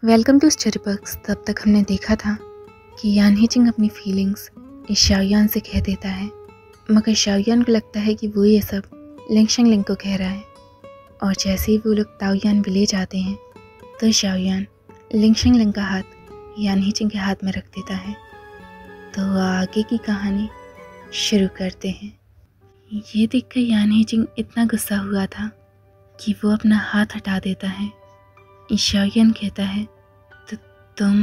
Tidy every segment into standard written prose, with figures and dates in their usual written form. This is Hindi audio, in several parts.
Welcome to storybooks. तब तक हमने देखा था कि यान हीजिंग अपनी फीलिंग्स इस शाओयान से कह देता है, मगर शाओयान को लगता है कि वो ये सब लिंगशिंग लिंग को कह रहा है। और जैसे ही वो लोग ताओयान विलेज आते हैं तो शाओयान लिंगशिंग लिंग का हाथ यान हीजिंग के हाथ में रख देता है। तो आगे की कहानी शुरू करते हैं। ये देखकर यान हीजिंग इतना गुस्सा हुआ था कि वो अपना हाथ हटा देता है। शाओयान कहता है तो तुम,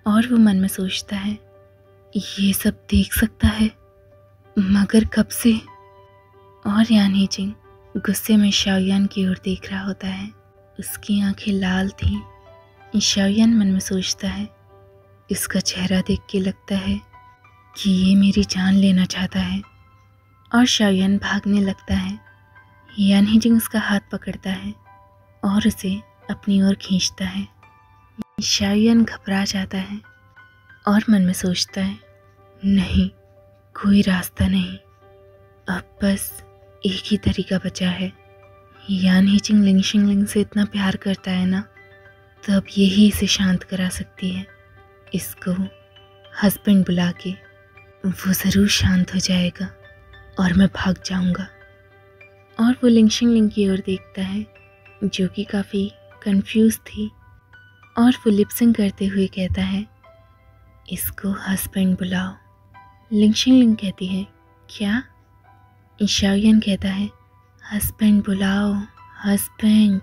और वो मन में सोचता है ये सब देख सकता है, मगर कब से। और यान हीजिंग गुस्से में शाओयान की ओर देख रहा होता है। उसकी आंखें लाल थीं। शाओयान मन में सोचता है इसका चेहरा देख के लगता है कि ये मेरी जान लेना चाहता है। और शाओयान भागने लगता है। यान हीजिंग उसका हाथ पकड़ता है और उसे अपनी ओर खींचता है। शाओयान घबरा जाता है और मन में सोचता है नहीं, कोई रास्ता नहीं, अब बस एक ही तरीका बचा है। यान हीजिंग लिंगशिंग लिंग से इतना प्यार करता है ना, तो अब यही इसे शांत करा सकती है। इसको हस्बैंड बुला के वो ज़रूर शांत हो जाएगा और मैं भाग जाऊंगा। और वो लिंगशिंग लिंग की ओर देखता है जो कि काफ़ी कंफ्यूज थी, और वो लिपसिंग करते हुए कहता है इसको हस्बैंड बुलाओ। लिंगशिंग लिंग कहती है क्या? शाओयान कहता है हस्बैंड बुलाओ, हस्बैंड।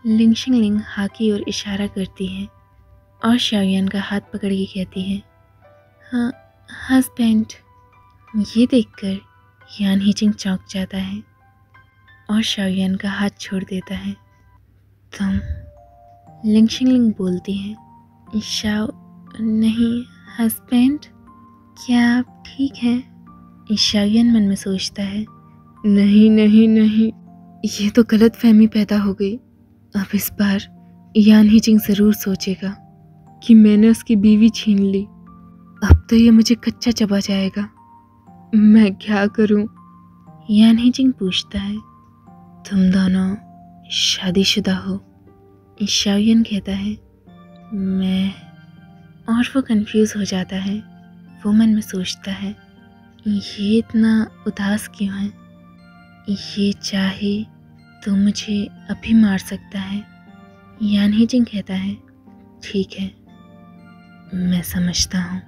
लिंगशिंग लिंग हाँ की ओर इशारा करती है और शाओयान का हाथ पकड़ के कहती है हाँ हस्बैंड। ये देखकर यान हीजिंग चौंक जाता है और शाओयान का हाथ छोड़ देता है। तुम, लिंगशिंग लिंग बोलती है शाओ, नहीं हस्बैंड, क्या आप ठीक हैं? शाओयान मन में सोचता है नहीं नहीं नहीं, ये तो गलत फहमी पैदा हो गई। अब इस बार यान हीजिंग ज़रूर सोचेगा कि मैंने उसकी बीवी छीन ली। अब तो ये मुझे कच्चा चबा जाएगा। मैं क्या करूं? यान हीजिंग पूछता है तुम दोनों शादीशुदा हो? शाओयान कहता है मैं। और वो कंफ्यूज हो जाता है। वो मन में सोचता है ये इतना उदास क्यों है, ये चाहे तो मुझे अभी मार सकता है। यान हीजिंग कहता है ठीक है, मैं समझता हूँ।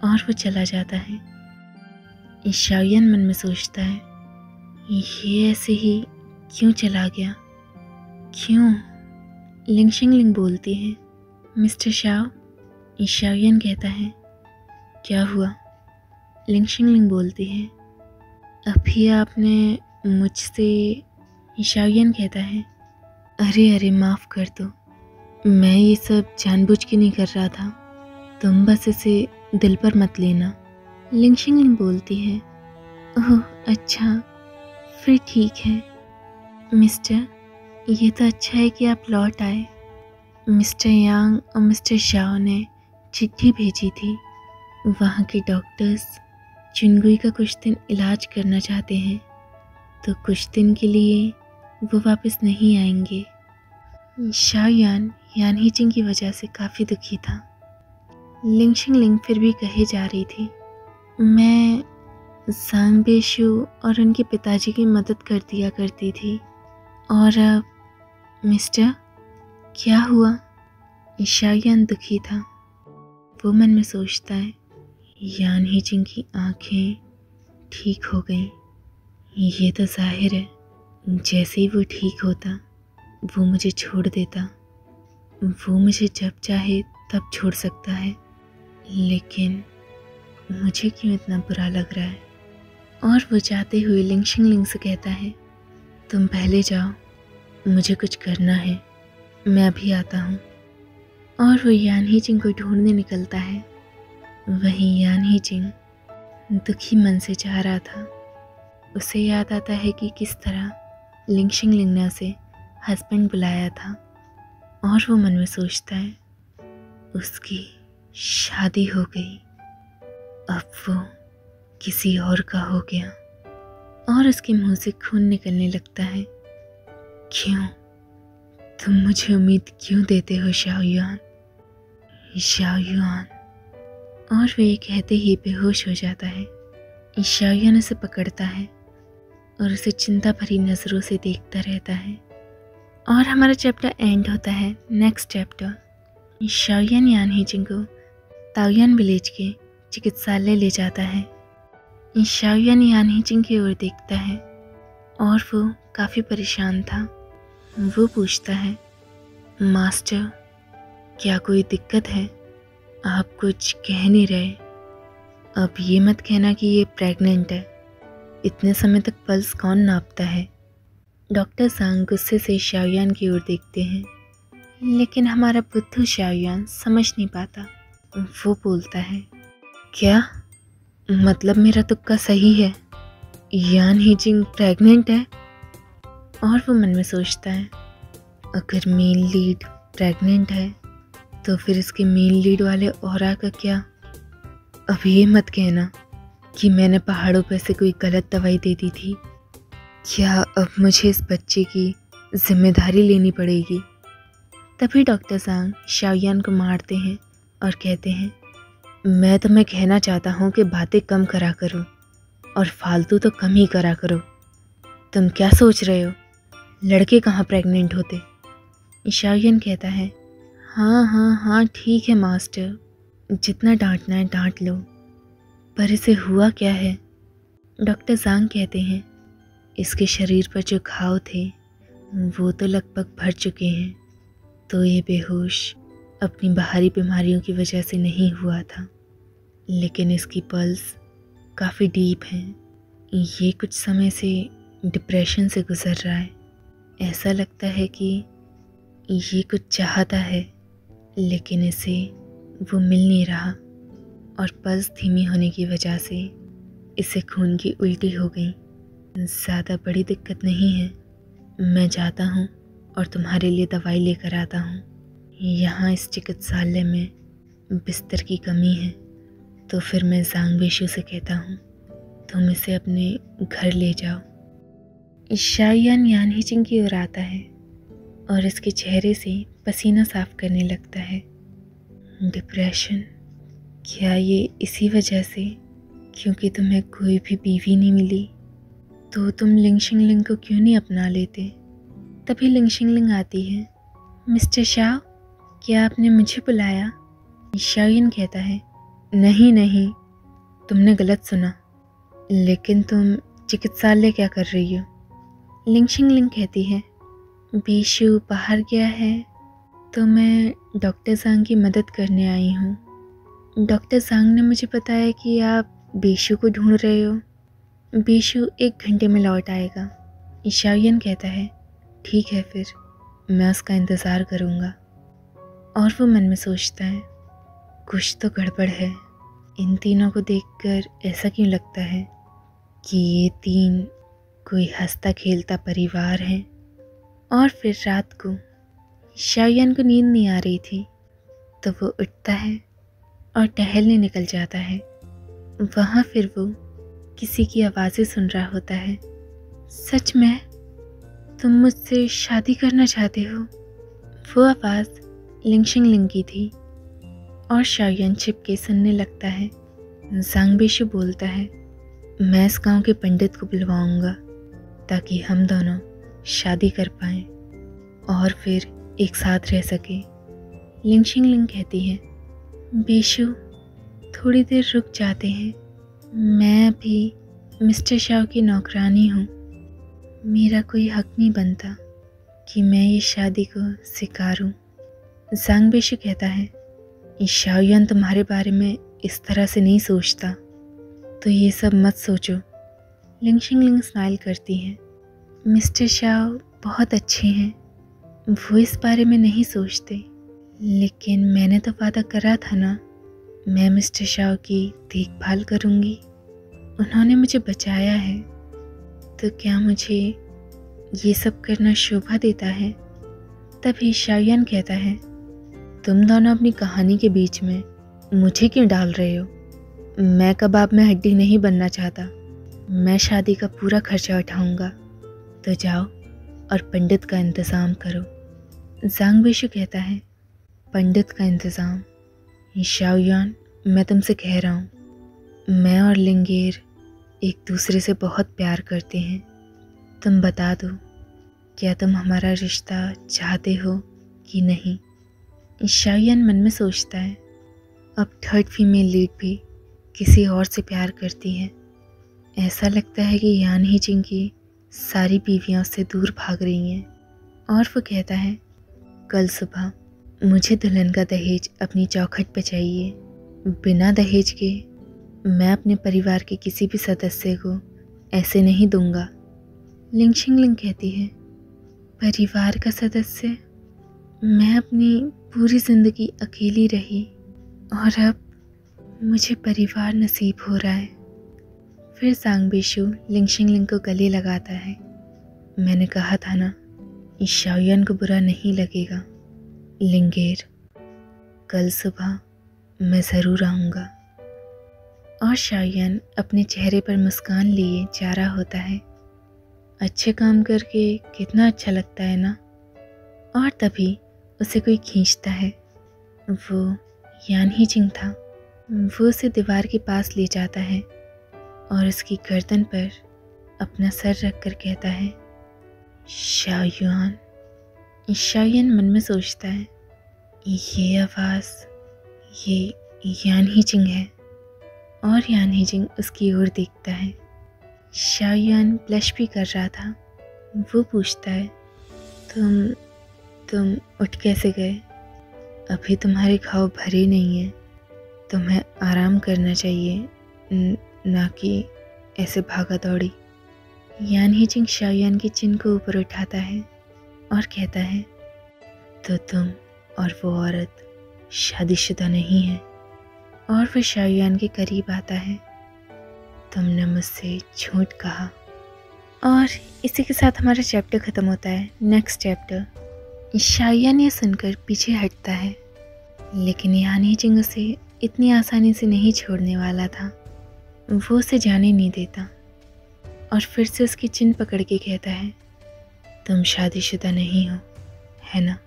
और वो चला जाता है। शाओयान मन में सोचता है ये ऐसे ही क्यों चला गया, क्यों? लिंगशिंग लिंग बोलती है मिस्टर शाओ। शाओयान कहता है क्या हुआ? लिंगशिंग लिंग बोलती है अभी आपने मुझसे। शाओयान कहता है अरे अरे माफ़ कर दो, मैं ये सब जानबूझ के नहीं कर रहा था, तुम बस इसे दिल पर मत लेना। लिंगशिंग लिंग बोलती है ओह अच्छा, फिर ठीक है मिस्टर, ये तो अच्छा है कि आप लौट आए। मिस्टर यांग और मिस्टर शाओ ने चिट्ठी भेजी थी। वहाँ के डॉक्टर्स चुनगुई का कुछ दिन इलाज करना चाहते हैं, तो कुछ दिन के लिए वो वापस नहीं आएंगे। शाओयान यान हीजिंग की वजह से काफ़ी दुखी था। लिंगशिंग लिंग फिर भी कहे जा रही थी मैं ज़ांग बेशु और उनके पिताजी की मदद कर दिया करती थी। और अब मिस्टर, क्या हुआ? शाओयान दुखी था। वो मन में सोचता है यान हीजिंग की आंखें ठीक हो गई। ये तो जाहिर है जैसे ही वो ठीक होता वो मुझे छोड़ देता। वो मुझे जब चाहे तब छोड़ सकता है, लेकिन मुझे क्यों इतना बुरा लग रहा है? और वो जाते हुए लिंगशिंग लिंग से कहता है तुम पहले जाओ, मुझे कुछ करना है, मैं अभी आता हूँ। और वो यान हीजिंग को ढूंढने निकलता है। वहीं यान हीजिंग दुखी मन से जा रहा था। उसे याद आता है कि किस तरह लिंगशिंग लिंग ने उसे हस्बैंड बुलाया था। और वो मन में सोचता है उसकी शादी हो गई, अब वो किसी और का हो गया। और उसके मुंह से खून निकलने लगता है। क्यों? तुम मुझे उम्मीद क्यों देते हो शाओयुआन, शाओयुआन। और वो ये कहते ही बेहोश हो जाता है। शाओयुआन उसे पकड़ता है और उसे चिंता भरी नज़रों से देखता रहता है। और हमारा चैप्टर एंड होता है। नेक्स्ट चैप्टर शाओयुआन यानहीजिंग को ताओयुआन विलेज के चिकित्सालय ले जाता है। शाओयुआन यानहीजिंग की ओर देखता है और वो काफ़ी परेशान था। वो पूछता है, मास्टर क्या कोई दिक्कत है? आप कुछ कह नहीं रहे। अब ये मत कहना कि ये प्रेग्नेंट है। इतने समय तक पल्स कौन नापता है? डॉक्टर सांग गुस्से से शाओयुआन की ओर देखते हैं, लेकिन हमारा बुद्धू शाओयुआन समझ नहीं पाता। वो बोलता है, क्या मतलब मेरा तुक्का सही है? यानहीजिंग प्रेग्नेंट है? और वो मन में सोचता है, अगर मेन लीड प्रेग्नेंट है तो फिर इसके मेन लीड वाले औरा का क्या? अब ये मत कहना कि मैंने पहाड़ों पर से कोई गलत दवाई दे दी थी। क्या अब मुझे इस बच्चे की जिम्मेदारी लेनी पड़ेगी? तभी डॉक्टर सांग शाओयुआन को मारते हैं और कहते हैं, मैं तुम्हें कहना चाहता हूँ कि बातें कम करा करो और फालतू तो कम ही करा करो। तुम क्या सोच रहे हो? लड़के कहाँ प्रेग्नेंट होते? शाओयुआन कहता है, हाँ ठीक है मास्टर, जितना डांटना है डांट लो, पर इसे हुआ क्या है? डॉक्टर सांग कहते हैं, इसके शरीर पर जो घाव थे वो तो लगभग भर चुके हैं, तो ये बेहोश अपनी बाहरी बीमारियों की वजह से नहीं हुआ था, लेकिन इसकी पल्स काफ़ी डीप है। ये कुछ समय से डिप्रेशन से गुजर रहा है। ऐसा लगता है कि ये कुछ चाहता है, लेकिन इसे वो मिल नहीं रहा, और पल्स धीमी होने की वजह से इसे खून की उल्टी हो गई। ज़्यादा बड़ी दिक्कत नहीं है। मैं जाता हूँ और तुम्हारे लिए दवाई लेकर आता हूँ। यहाँ इस चिकित्सालय में बिस्तर की कमी है, तो फिर मैं जांग बेशु से कहता हूँ तुम इसे अपने घर ले जाओ। शाओयुआन यानहीजिंग की ओर आता है और इसके चेहरे से पसीना साफ करने लगता है। डिप्रेशन? क्या ये इसी वजह से क्योंकि तुम्हें कोई भी बीवी नहीं मिली? तो तुम लिंगशिंगलिंग को क्यों नहीं अपना लेते? तभी लिंगशिंगलिंग आती है। मिस्टर शाओ, क्या आपने मुझे बुलाया? शाओयुआन कहता है, नहीं, तुमने गलत सुना, लेकिन तुम चिकित्सालय क्या कर रही हो? लिंगशिंगलिंग कहती है, बेशु बाहर गया है तो मैं डॉक्टर सांग की मदद करने आई हूँ। डॉक्टर सांग ने मुझे बताया कि आप बेशु को ढूंढ रहे हो। बेशु 1 घंटे में लौट आएगा। शाओयुआन कहता है, ठीक है, फिर मैं उसका इंतज़ार करूँगा। और वो मन में सोचता है, कुछ तो गड़बड़ है। इन तीनों को देखकर ऐसा क्यों लगता है कि ये तीन कोई हंसता खेलता परिवार है। और फिर रात को शाओयुआन को नींद नहीं आ रही थी, तो वो उठता है और टहलने निकल जाता है। वहाँ फिर वो किसी की आवाज़ें सुन रहा होता है। सच में तुम मुझसे शादी करना चाहते हो? वो आवाज़ लिंगशिंगलिंग की थी और शाओयुआन छिप के सुनने लगता है। जांग बेशु बोलता है, मैं इस गांव के पंडित को बुलवाऊंगा ताकि हम दोनों शादी कर पाएं और फिर एक साथ रह सके। लिंगशिंगलिंग कहती है, बेशु थोड़ी देर रुक जाते हैं। मैं अभी मिस्टर शाओ की नौकरानी हूँ। मेरा कोई हक नहीं बनता कि मैं ये शादी को स्वीकारूं। जांग बेशु कहता है, शाओयुआन तुम्हारे बारे में इस तरह से नहीं सोचता, तो ये सब मत सोचो। लिंगशिंगलिंग स्माइल करती है, मिस्टर शाओ बहुत अच्छे हैं, वो इस बारे में नहीं सोचते, लेकिन मैंने तो वादा करा था ना, मैं मिस्टर शाओ की देखभाल करूँगी। उन्होंने मुझे बचाया है, तो क्या मुझे ये सब करना शोभा देता है? तभी शाओयुआन कहता है, तुम दोनों अपनी कहानी के बीच में मुझे क्यों डाल रहे हो? मैं कबाब में हड्डी नहीं बनना चाहता। मैं शादी का पूरा खर्चा उठाऊंगा, तो जाओ और पंडित का इंतज़ाम करो। जांग बेशु कहता है, पंडित का इंतज़ाम। शाओयान, मैं तुमसे कह रहा हूँ, मैं और लिंगेर एक दूसरे से बहुत प्यार करते हैं। तुम बता दो, क्या तुम हमारा रिश्ता चाहते हो कि नहीं? शाओयान मन में सोचता है, अब थर्ड फीमेल लीड भी किसी और से प्यार करती है। ऐसा लगता है कि यान ही जिंग की सारी बीवियां उससे दूर भाग रही हैं। और वो कहता है, कल सुबह मुझे दुल्हन का दहेज अपनी चौखट पे चाहिए। बिना दहेज के मैं अपने परिवार के किसी भी सदस्य को ऐसे नहीं दूंगा। लिंगशिंगलिंग कहती है, परिवार का सदस्य? मैं अपनी पूरी ज़िंदगी अकेली रही और अब मुझे परिवार नसीब हो रहा है। फिर जांग बेशु लिंगशिंगलिंग को गले लगाता है, मैंने कहा था ना, इस शाओयान को बुरा नहीं लगेगा। लिंगेर, कल सुबह मैं ज़रूर आऊँगा। और शाओयान अपने चेहरे पर मुस्कान लिए जा रहा होता है। अच्छे काम करके कितना अच्छा लगता है ना। और तभी उसे कोई खींचता है। वो यान ही जिंग था। वो उसे दीवार के पास ले जाता है और उसकी गर्दन पर अपना सर रखकर कहता है, शाओयान। शाओयान मन में सोचता है, ये आवाज़, ये यान ही जिंग है। और यान ही जिंग उसकी ओर देखता है। शाओयान ब्लश भी कर रहा था। वो पूछता है, तुम उठ कैसे गए? अभी तुम्हारे घाव भरे नहीं हैं। तुम्हें आराम करना चाहिए, ना कि ऐसे भागा दौड़ी। यान ही जिंग शाओयान की चिन को ऊपर उठाता है और कहता है, तो तुम और वो औरत शादीशुदा नहीं है। और वो शाओयान के करीब आता है। तुमने मुझसे झूठ कहा। और इसी के साथ हमारा चैप्टर ख़त्म होता है। Next chapter. शाओयान ये सुनकर पीछे हटता है, लेकिन यान ही जिंग उसे इतनी आसानी से नहीं छोड़ने वाला था। वो उसे जाने नहीं देता और फिर से उसकी चिन पकड़ के कहता है, तुम शादीशुदा नहीं हो, है ना?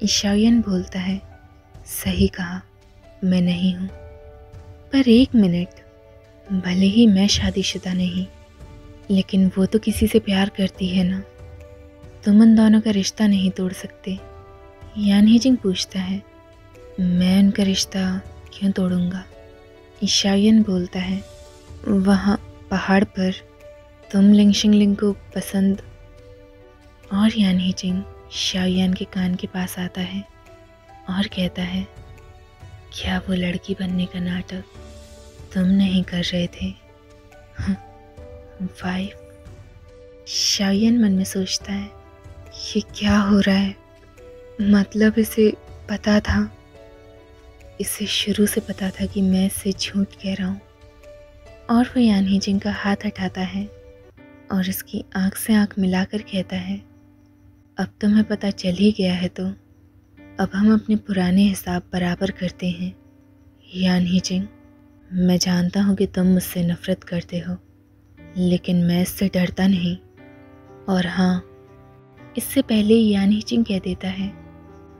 शाओयान बोलता है, सही कहा, मैं नहीं हूँ। पर एक मिनट, भले ही मैं शादीशुदा नहीं, लेकिन वो तो किसी से प्यार करती है ना। तुम उन दोनों का रिश्ता नहीं तोड़ सकते। यान ही जिंग पूछता है, मैं उनका रिश्ता क्यों तोड़ूंगा? शाओयान बोलता है, वहाँ पहाड़ पर तुम लिंगशिंगलिंग को पसंद। और यान ही जिंग शाओयान के कान के पास आता है और कहता है, क्या वो लड़की बनने का नाटक तुम नहीं कर रहे थे? वाइफ। शाओयान मन में सोचता है, ये क्या हो रहा है? मतलब इसे पता था, इसे शुरू से पता था कि मैं इससे झूठ कह रहा हूँ। और वो यान ही जिंग का हाथ हटाता है और इसकी आंख से आंख मिलाकर कहता है, अब तुम्हें पता चल ही गया है तो अब हम अपने पुराने हिसाब बराबर करते हैं। यान ही जिंग, मैं जानता हूँ कि तुम मुझसे नफ़रत करते हो, लेकिन मैं इससे डरता नहीं। और हाँ, इससे पहले यान ही जिंग कह देता है,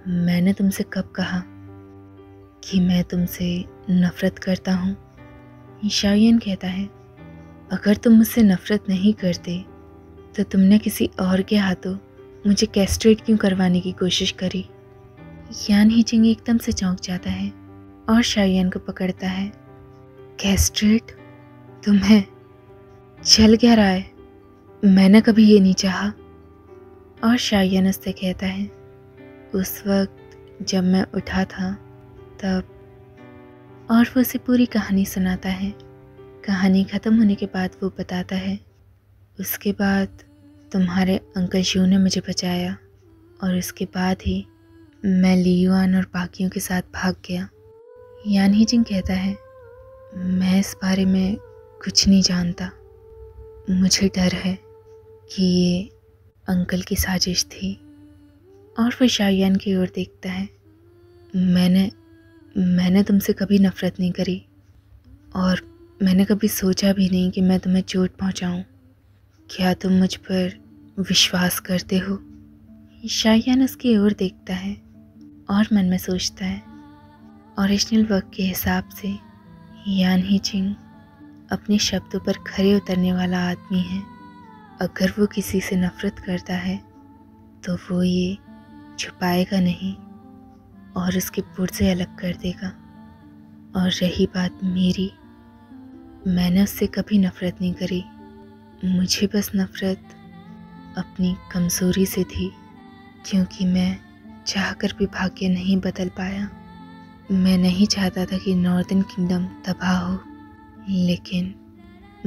मैंने तुमसे कब कहा कि मैं तुमसे नफ़रत करता हूँ? शाओयान कहता है, अगर तुम मुझसे नफ़रत नहीं करते तो तुमने किसी और के हाथों मुझे कैस्ट्रेट क्यों करवाने की कोशिश करी? यान ही जिंग एकदम से चौंक जाता है और शाओयान को पकड़ता है। कैस्ट्रेट? तुम्हें चल क्या रहा है? मैंने कभी ये नहीं चाहा। और शाओयान उससे कहता है, उस वक्त जब मैं उठा था तब। और वो उसे पूरी कहानी सुनाता है। कहानी ख़त्म होने के बाद वो बताता है, उसके बाद तुम्हारे अंकल शू ने मुझे बचाया और उसके बाद ही मैं लियुआन और बाकियों के साथ भाग गया। यान ही जिंग कहता है, मैं इस बारे में कुछ नहीं जानता। मुझे डर है कि ये अंकल की साजिश थी। और वो शाओयान की ओर देखता है, मैंने तुमसे कभी नफ़रत नहीं करी और मैंने कभी सोचा भी नहीं कि मैं तुम्हें चोट पहुंचाऊं। क्या तुम मुझ पर विश्वास करते हो? शायान उसकी ओर देखता है और मन में सोचता है, ओरिजिनल वर्क के हिसाब से यान ही चिंग अपने शब्दों पर खरे उतरने वाला आदमी है। अगर वो किसी से नफरत करता है तो वो ये छुपाएगा नहीं और उसके पुर्जे अलग कर देगा। और रही बात मेरी, मैंने उससे कभी नफरत नहीं करी। मुझे बस नफरत अपनी कमज़ोरी से थी, क्योंकि मैं चाहकर भी भाग्य नहीं बदल पाया। मैं नहीं चाहता था कि नॉर्दर्न किंगडम तबाह हो, लेकिन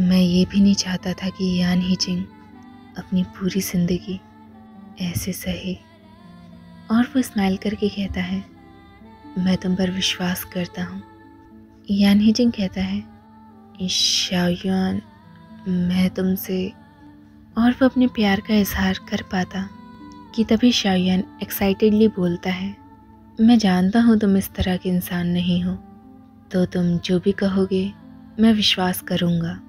मैं ये भी नहीं चाहता था कि यान ही चिंग अपनी पूरी ज़िंदगी ऐसे सहे। और वो स्माइल करके कहता है, मैं तुम पर विश्वास करता हूँ। यान ही चिंग कहता है, शाओयान, मैं तुमसे। और वो अपने प्यार का इजहार कर पाता कि तभी शाओयान एक्साइटेडली बोलता है, मैं जानता हूँ तुम इस तरह के इंसान नहीं हो, तो तुम जो भी कहोगे मैं विश्वास करूँगा।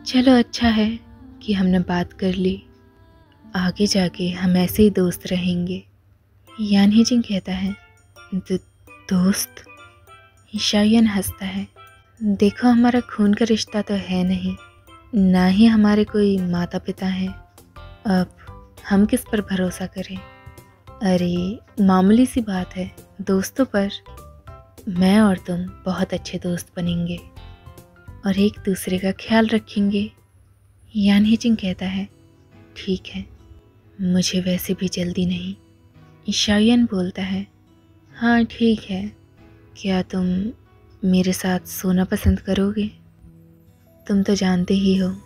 चलो अच्छा है कि हमने बात कर ली, आगे जाके हम ऐसे ही दोस्त रहेंगे। यान ही चिंग कहता है, दोस्त? शाओयान हंसता है, देखो हमारा खून का रिश्ता तो है नहीं, ना ही हमारे कोई माता पिता हैं। अब हम किस पर भरोसा करें? अरे मामूली सी बात है, दोस्तों पर मैं और तुम बहुत अच्छे दोस्त बनेंगे और एक दूसरे का ख्याल रखेंगे। यान ही चिंग कहता है, ठीक है, मुझे वैसे भी जल्दी नहीं। शाओयान बोलता है, हाँ ठीक है, क्या तुम मेरे साथ सोना पसंद करोगे? तुम तो जानते ही हो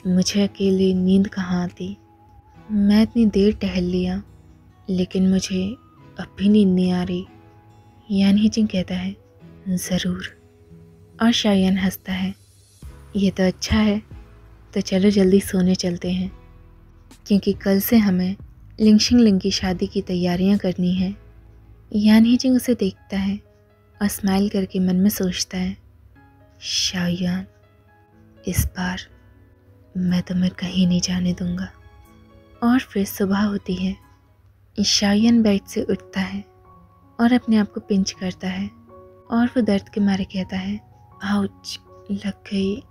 मुझे अकेले नींद कहाँ आती। मैं इतनी देर टहल लिया, लेकिन मुझे अब भी नींद नहीं आ रही। यान ही चिंग कहता है, ज़रूर। और शाओयान हंसता है, ये तो अच्छा है, तो चलो जल्दी सोने चलते हैं, क्योंकि कल से हमें लिंगशिंग लिंग की शादी की तैयारियां करनी हैं। यान ही चिंग उसे देखता है और स्माइल करके मन में सोचता है, शाओयान, इस बार मैं तुम्हें कहीं नहीं जाने दूंगा। और फिर सुबह होती है। शाओयान बेड से उठता है और अपने आप को पिंच करता है और वो दर्द के मारे कहता है, आउच, लग गई।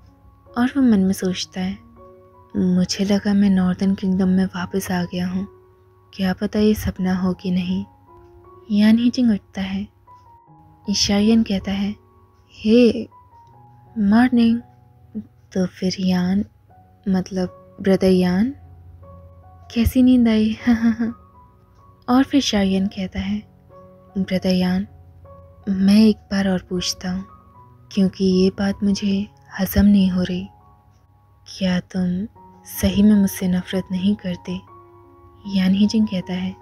और वो मन में सोचता है, मुझे लगा मैं नॉर्दर्न किंगडम में वापस आ गया हूँ, क्या पता ये सपना हो कि नहीं। यान ही चिंग उठता है। शाओयान कहता है, हे मॉर्निंग। तो फिर यान, मतलब ब्रदर यान, कैसी नींद आई? और फिर शाओयान कहता है, ब्रदर यान, मैं एक बार और पूछता हूँ, क्योंकि ये बात मुझे हजम नहीं हो रही, क्या तुम सही में मुझसे नफरत नहीं करते? यान ही चिंग कहता है,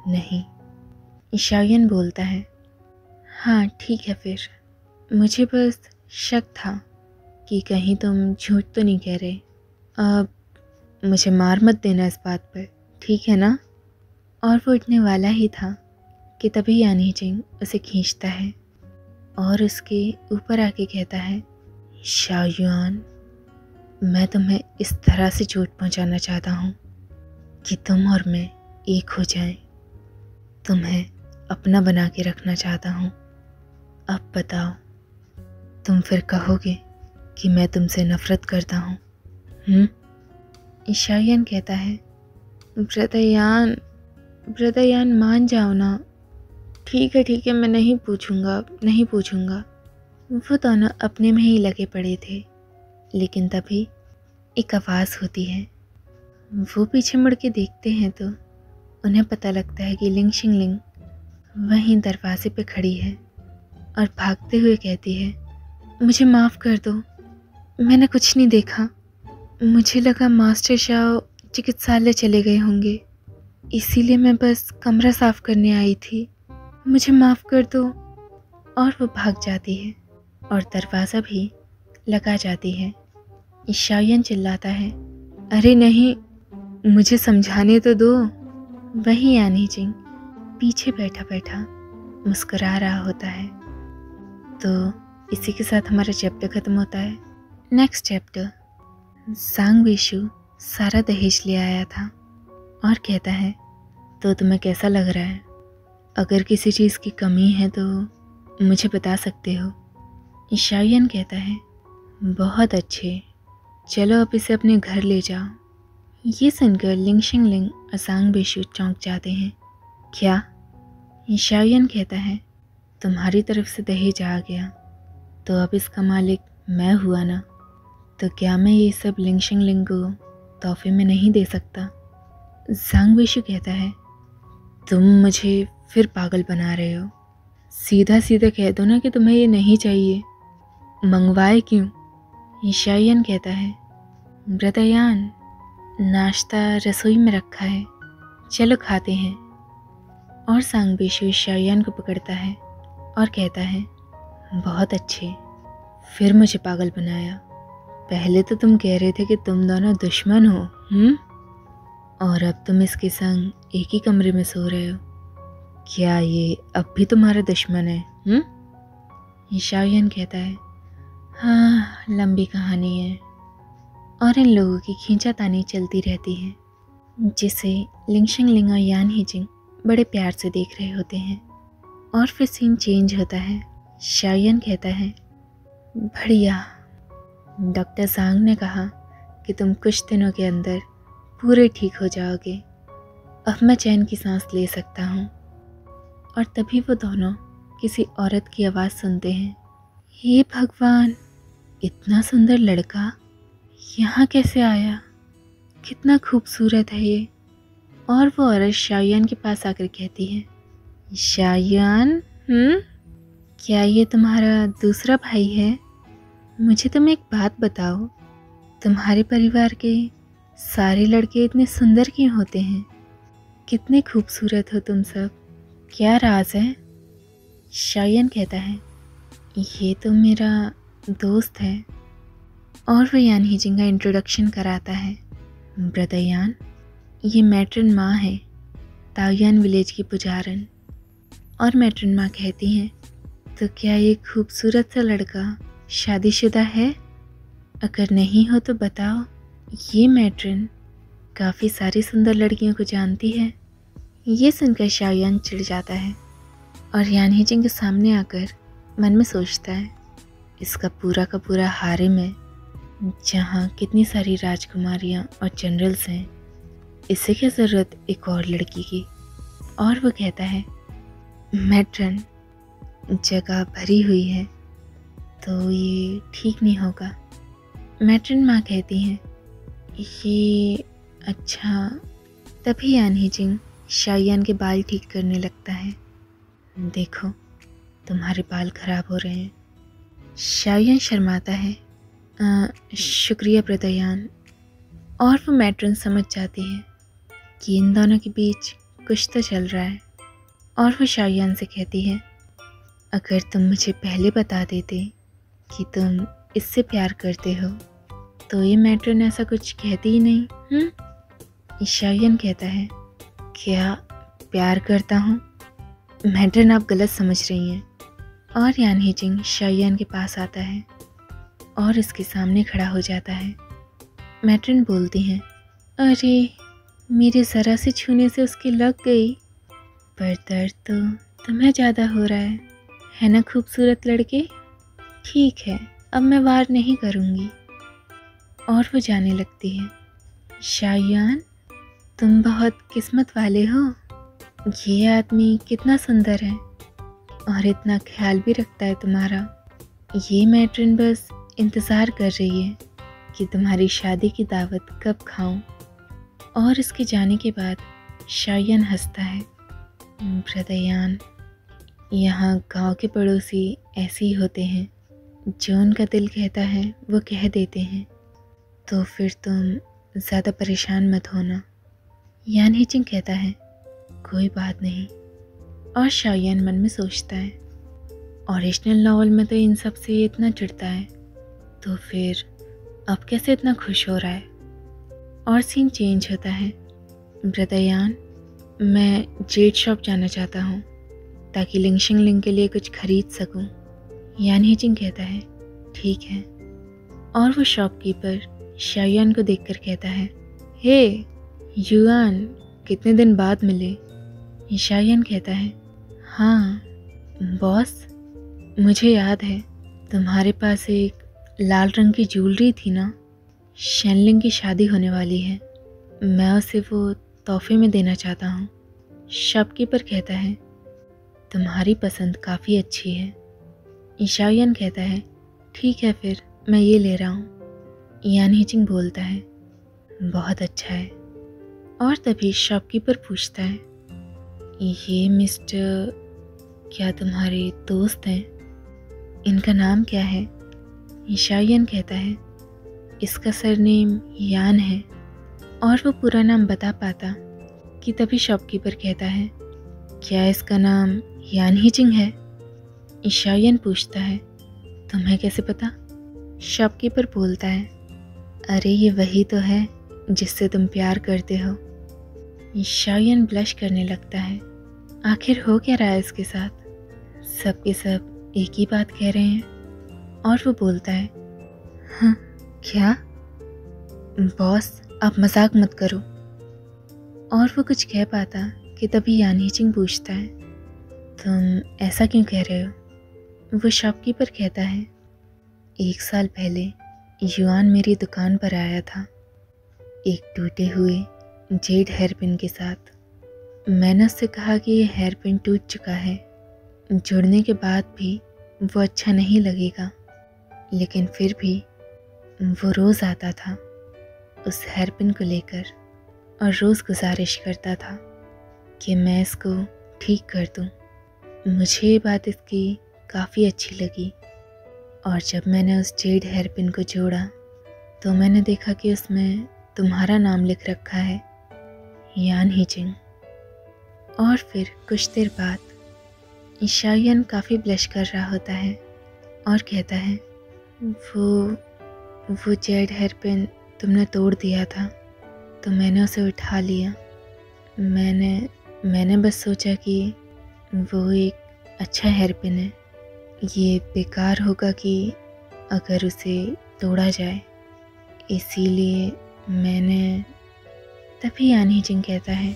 नहीं। शाओयान बोलता है, हाँ ठीक है, फिर मुझे बस शक था कि कहीं तुम झूठ तो नहीं कह रहे। अब मुझे मार मत देना इस बात पर, ठीक है ना? और वो उठने वाला ही था कि तभी यान ही चिंग उसे खींचता है और उसके ऊपर आके कहता है, शाओयान, मैं तुम्हें इस तरह से चोट पहुंचाना चाहता हूँ कि तुम और मैं एक हो जाएं। तुम्हें अपना बना के रखना चाहता हूँ। अब बताओ, तुम फिर कहोगे कि मैं तुमसे नफरत करता हूँ? शाओयान कहता है, ब्रदर यान मान जाओ ना। ठीक है, मैं नहीं पूछूंगा। वो दोनों अपने में ही लगे पड़े थे, लेकिन तभी एक आवाज़ होती है। वो पीछे मुड़ के देखते हैं तो उन्हें पता लगता है कि लिंगशिंग लिंग वहीं दरवाजे पे खड़ी है और भागते हुए कहती है, मुझे माफ़ कर दो, मैंने कुछ नहीं देखा। मुझे लगा मास्टर शाओ चिकित्सालय चले गए होंगे, इसीलिए मैं बस कमरा साफ करने आई थी, मुझे माफ़ कर दो। और वो भाग जाती है और दरवाज़ा भी लगा जाती है। शाओयान चिल्लाता है, अरे नहीं, मुझे समझाने तो दो। वहीं यान ही चिंग पीछे बैठा बैठा मुस्कुरा रहा होता है। तो इसी के साथ हमारा चैप्टर ख़त्म होता है। नेक्स्ट चैप्टर, सांग वेशु सारा दहेज ले आया था और कहता है, तो तुम्हें कैसा लग रहा है? अगर किसी चीज़ की कमी है तो मुझे बता सकते हो। शायन कहता है, बहुत अच्छे, चलो अब इसे अपने घर ले जाओ। ये सुनकर लिंगशिंग लिंग और सांग बेशु चौंक जाते हैं। क्या? शायन कहता है, तुम्हारी तरफ से दहेज आ गया तो अब इसका मालिक मैं हुआ ना, तो क्या मैं ये सब लिंगशिंग लिंग को तोहफे में नहीं दे सकता? सांग बेशु कहता है, तुम मुझे फिर पागल बना रहे हो। सीधा सीधा कह दो ना कि तुम्हें ये नहीं चाहिए, मंगवाए क्यों? शायन कहता है, ब्रदयान, नाश्ता रसोई में रखा है, चलो खाते हैं। और सांग बेशु शायन को पकड़ता है और कहता है, बहुत अच्छे, फिर मुझे पागल बनाया। पहले तो तुम कह रहे थे कि तुम दोनों दुश्मन हो, और अब तुम इसके संग एक ही कमरे में सो रहे हो। क्या ये अब भी तुम्हारा दुश्मन है? शायन कहता है, हाँ, लंबी कहानी है। और इन लोगों की खींचातानी चलती रहती है, जिसे लिंगशिंग लिंग और यान हीजिंग बड़े प्यार से देख रहे होते हैं। और फिर सीन चेंज होता है। शायन कहता है, बढ़िया, डॉक्टर सांग ने कहा कि तुम कुछ दिनों के अंदर पूरे ठीक हो जाओगे। अब मैं चैन की सांस ले सकता हूँ। और तभी वो दोनों किसी औरत की आवाज़ सुनते हैं। हे भगवान, इतना सुंदर लड़का यहाँ कैसे आया? कितना खूबसूरत है ये। और वो औरत शायन के पास आकर कहती है, शायन, क्या ये तुम्हारा दूसरा भाई है? मुझे तुम एक बात बताओ, तुम्हारे परिवार के सारे लड़के इतने सुंदर क्यों होते हैं? कितने खूबसूरत हो तुम सब, क्या राज है? शायन कहता है, ये तो मेरा दोस्त है। और वो यान हीजिंग का इंट्रोडक्शन कराता है। ब्रदर यान, ये मैट्रन माँ है, ताओयान विलेज की पुजारन। और मैट्रन माँ कहती हैं, तो क्या ये खूबसूरत सा लड़का शादीशुदा है? अगर नहीं हो तो बताओ। ये मैट्रन काफ़ी सारी सुंदर लड़कियों को जानती है। ये सुनकर शायन चिढ़ जाता है और यान हीजिंग के सामने आकर मन में सोचता है, इसका पूरा का पूरा हारिम है, जहाँ कितनी सारी राजकुमारियाँ और जनरल्स हैं, इसे क्या ज़रूरत एक और लड़की की? और वो कहता है, मैट्रन, जगह भरी हुई है तो ये ठीक नहीं होगा। मैट्रन माँ कहती हैं, ये अच्छा। तभी यान हीजिंग शायन के बाल ठीक करने लगता है। देखो, तुम्हारे बाल खराब हो रहे हैं। शायन शर्माता है, शुक्रिया ब्रदर यान। और वो मैट्रन समझ जाती है कि इन दोनों के बीच कुछ तो चल रहा है। और वो शायन से कहती है, अगर तुम मुझे पहले बता देते कि तुम इससे प्यार करते हो तो ये मैट्रन ऐसा कुछ कहती ही नहीं। शायन कहता है, क्या प्यार करता हूँ? मैट्रन, आप गलत समझ रही हैं। और यान हीजिंग शायन के पास आता है और इसके सामने खड़ा हो जाता है। मैट्रन बोलती हैं, अरे, मेरे ज़रा से छूने से उसकी लग गई, पर दर्द तो तुम्हें ज़्यादा हो रहा है ना खूबसूरत लड़के? ठीक है, अब मैं वार नहीं करूँगी। और वो जाने लगती है। शायन, तुम बहुत किस्मत वाले हो। ये आदमी कितना सुंदर है और इतना ख्याल भी रखता है तुम्हारा। ये मैट्रन बस इंतज़ार कर रही है कि तुम्हारी शादी की दावत कब खाऊं। और इसके जाने के बाद शायन हंसता है। ब्रदर यान, यहाँ गांव के पड़ोसी ऐसे ही होते हैं, जो उनका दिल कहता है वो कह देते हैं, तो फिर तुम ज़्यादा परेशान मत होना। यान हीजिंग कहता है, कोई बात नहीं। और शायन मन में सोचता है, ओरिजिनल नॉवल में तो इन सब से इतना चिढ़ता है, तो फिर अब कैसे इतना खुश हो रहा है? और सीन चेंज होता है। ब्रदर यान, मैं जेड शॉप जाना चाहता हूँ ताकि लिंगशिंग लिंग के लिए कुछ खरीद सकूँ। यान हीजिंग कहता है, ठीक है। और वो शॉपकीपर शायन को देखकर कहता है, हे युआन, कितने दिन बाद मिले। शाओयान कहता है, हाँ बॉस, मुझे याद है तुम्हारे पास एक लाल रंग की ज्वेलरी थी ना। शेनलिंग की शादी होने वाली है, मैं उसे वो तोहफे में देना चाहता हूँ। शॉपकीपर कहता है, तुम्हारी पसंद काफ़ी अच्छी है। शाओयान कहता है, ठीक है फिर मैं ये ले रहा हूँ। यान हीजिंग बोलता है, बहुत अच्छा है। और तभी शॉपकीपर पूछता है, ये मिस्टर क्या तुम्हारे दोस्त हैं? इनका नाम क्या है? शाओयान कहता है, इसका सरनेम यान है। और वो पूरा नाम बता पाता कि तभी शॉपकीपर कहता है, क्या इसका नाम यान हीजिंग है? शाओयान पूछता है, तुम्हें कैसे पता? शॉपकीपर बोलता है, अरे ये वही तो है जिससे तुम प्यार करते हो। शाओयान ब्लश करने लगता है। आखिर हो क्या रहा है इसके साथ? सब के सब एक ही बात कह रहे हैं। और वो बोलता है, हाँ क्या? बॉस आप मजाक मत करो। और वो कुछ कह पाता कि तभी यान हीजिंग पूछता है, तुम ऐसा क्यों कह रहे हो? वो शॉपकीपर कहता है, 1 साल पहले युआन मेरी दुकान पर आया था एक टूटे हुए जेड हेयरपिन के साथ। मैंने उससे कहा कि ये हेयरपिन टूट चुका है, जुड़ने के बाद भी वो अच्छा नहीं लगेगा, लेकिन फिर भी वो रोज़ आता था उस हेयरपिन को लेकर और रोज़ गुजारिश करता था कि मैं इसको ठीक कर दूं। मुझे ये बात इसकी काफ़ी अच्छी लगी और जब मैंने उस जेड हेयरपिन को जोड़ा तो मैंने देखा कि उसमें तुम्हारा नाम लिख रखा है, यान हीजिंग। और फिर कुछ देर बाद शाओयान काफ़ी ब्लश कर रहा होता है और कहता है, वो जेड हेयरपिन तुमने तोड़ दिया था तो मैंने उसे उठा लिया। मैंने बस सोचा कि वो एक अच्छा हेयरपिन है, ये बेकार होगा कि अगर उसे तोड़ा जाए, इसीलिए मैंने। तभी यान हीजिंग कहता है,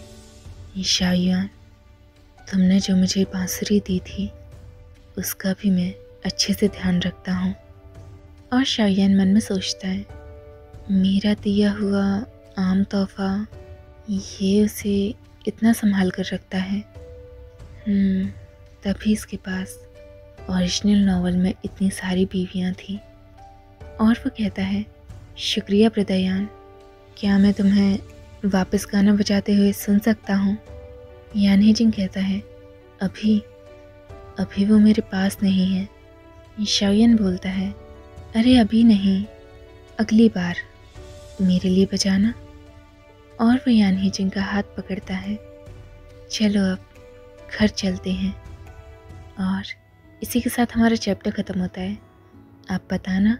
शाओयान तुमने जो मुझे बांसुरी दी थी उसका भी मैं अच्छे से ध्यान रखता हूँ। और शाओयान मन में सोचता है, मेरा दिया हुआ आम तोहफा ये उसे इतना संभाल कर रखता है। तभी इसके पास ओरिजिनल नॉवल में इतनी सारी बीवियाँ थी। और वो कहता है, शुक्रिया प्रदयान, क्या मैं तुम्हें वापस गाना बजाते हुए सुन सकता हूँ? यान हीजिंग कहता है, अभी वो मेरे पास नहीं है। शाओयान बोलता है, अरे अभी नहीं, अगली बार मेरे लिए बजाना। और वो यान हीजिंग का हाथ पकड़ता है। चलो अब घर चलते हैं। और इसी के साथ हमारा चैप्टर ख़त्म होता है। आप बताना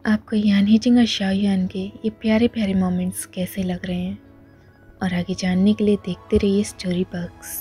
आपको यान हीजिंग और शाओयान के ये प्यारे प्यारे मोमेंट्स कैसे लग रहे हैं। और आगे जानने के लिए देखते रहिए स्टोरी बक्स।